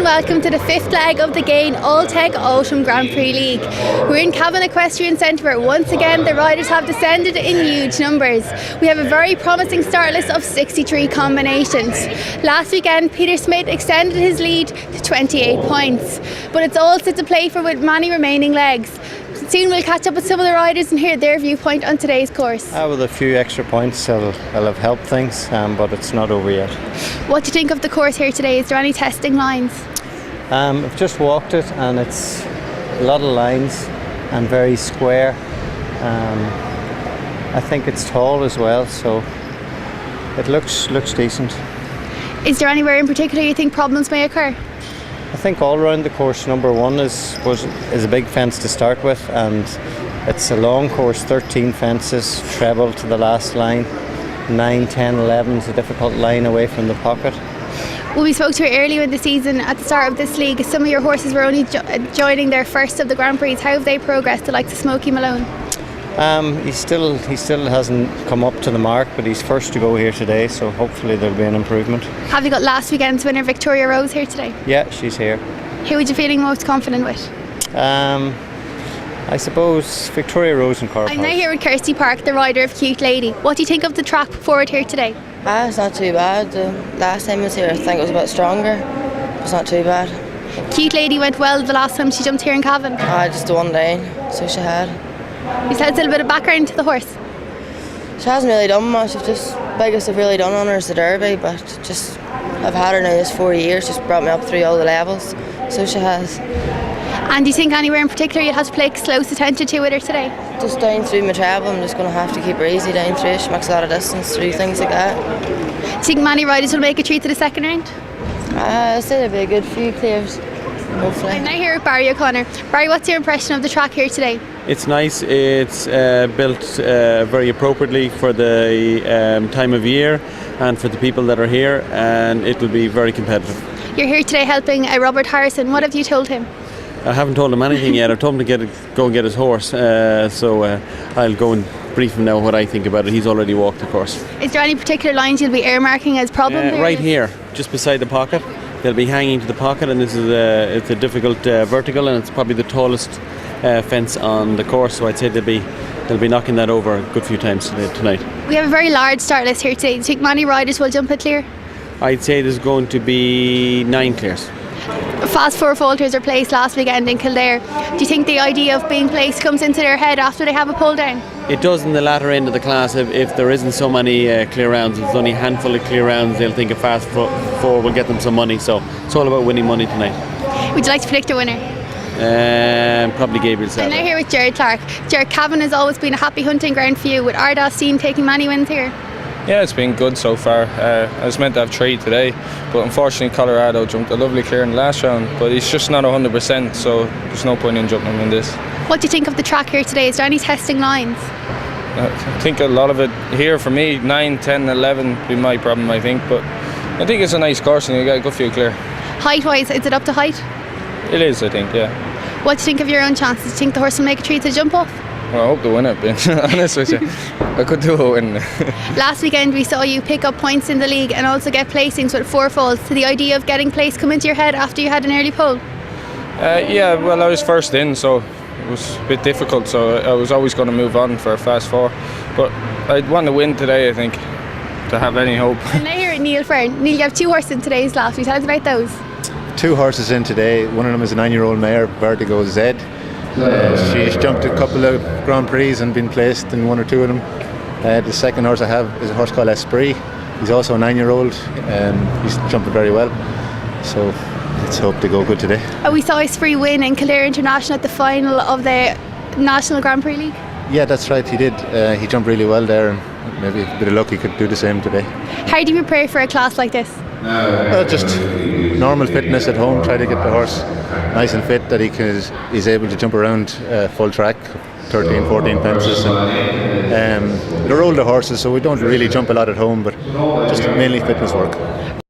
welcome to the fifth leg of the Gain All-Tech Autumn Grand Prix League. We're in Cavan Equestrian Centre where once again the riders have descended in huge numbers. We have a very promising start list of 63 combinations. Last weekend Peter Smith extended his lead to 28 points, but it's all set to play for with many remaining legs. Soon we'll catch up with some of the riders and hear their viewpoint on today's course. With a few extra points I'll have helped things, but it's not over yet. What do you think of the course here today? Is there any testing lines? I've just walked it and it's a lot of lines and very square. I think it's tall as well, so it looks decent. Is there anywhere in particular you think problems may occur? I think all around the course, number one is a big fence to start with, and it's a long course, 13 fences, treble to the last line. 9, 10, 11 is a difficult line away from the pocket. Well, we spoke to you earlier in the season at the start of this league. Some of your horses were only joining their first of the Grand Prix. How have they progressed, the likes of Smokey Malone? He still hasn't come up to the mark, but he's first to go here today, so hopefully there'll be an improvement. Have you got last weekend's winner Victoria Rose here today? Yeah, she's here. Who are you feeling most confident with? I suppose Victoria Rose and Kirby Park. I'm now here with Kirby Park, the rider of Cute Lady. What do you think of the track forward here today? It's not too bad. The last time I was here I think it was a bit stronger. It's not too bad. Cute Lady went well the last time she jumped here in Cavan. Just the one lane, so she had. You said a little bit of background to the horse. She hasn't really done much. Just biggest I've really done on her is the Derby, but just I've had her now this 4 years. Just brought me up through all the levels, so she has. And do you think anywhere in particular you'd have to pay close attention to with her today? Just down through my treble, I'm just going to have to keep her easy down through. She makes a lot of distance through things like that. Do you think many riders will make a treat to the second round? I say there'll be a good few clears, hopefully. I'm now here with Barry O'Connor. Barry, what's your impression of the track here today? It's nice. It's built very appropriately for the time of year and for the people that are here, and it will be very competitive. You're here today helping Robert Harrison. What have you told him? I haven't told him anything yet. I've told him to go and get his horse, so I'll go and brief him now what I think about it. He's already walked the course. Is there any particular lines you'll be earmarking as problem? Right here, just beside the pocket. They'll be hanging to the pocket, and this is it's a difficult vertical, and it's probably the tallest fence on the course, so I'd say they'll be knocking that over a good few times tonight. We have a very large start list here today. Do you think many riders will jump it clear? I'd say there's going to be 9 clears. Fast four falters are placed last weekend in Kildare. Do you think the idea of being placed comes into their head after they have a pull down? It does in the latter end of the class. If there isn't so many clear rounds, if there's only a handful of clear rounds, they'll think a fast four will get them some money. So it's all about winning money tonight. Would you like to predict a winner? Probably Gabriel Sadler. I'm now here with Jared Clark. Jared, Cavan has always been a happy hunting ground for you, with Ardas team taking many wins here. Yeah, it's been good so far. I was meant to have 3 today, but unfortunately Colorado jumped a lovely clear in the last round, but he's just not 100%, so there's no point in jumping him in this. What do you think of the track here today? Is there any testing lines? I think a lot of it here for me, 9, 10, 11 would be my problem, I think, but I think it's a nice course and you get a good few clear. Height-wise, is it up to height? It is, I think, yeah. What do you think of your own chances? Do you think the horse will make a treat to jump off? Well, I hope to win it, being honest with you. I could do a win. Last weekend we saw you pick up points in the league and also get placings with 4 falls. Did the idea of getting placed come into your head after you had an early pull? Yeah, well, I was first in, so it was a bit difficult, so I was always going to move on for a fast 4. But I'd want to win today, I think, to have any hope. And now here at Neil Fern. Neil, you have 2 horses in today's last. Will you tell us about those? 2 horses in today. One of them is a 9-year-old mare, Vertigo Z. She's jumped a couple of Grand Prix and been placed in 1 or 2 of them. The second horse I have is a horse called Esprit. He's also a 9-year-old. He's jumping very well, so let's hope to go good today. We saw Esprit win in Kildare International at the final of the National Grand Prix League. Yeah, that's right, he did. He jumped really well there, and maybe a bit of luck he could do the same today. How do you prepare for a class like this? Just normal fitness at home, try to get the horse nice and fit, that he's able to jump around full track, 13, 14 fences. And they're older horses, so we don't really jump a lot at home, but just mainly fitness work.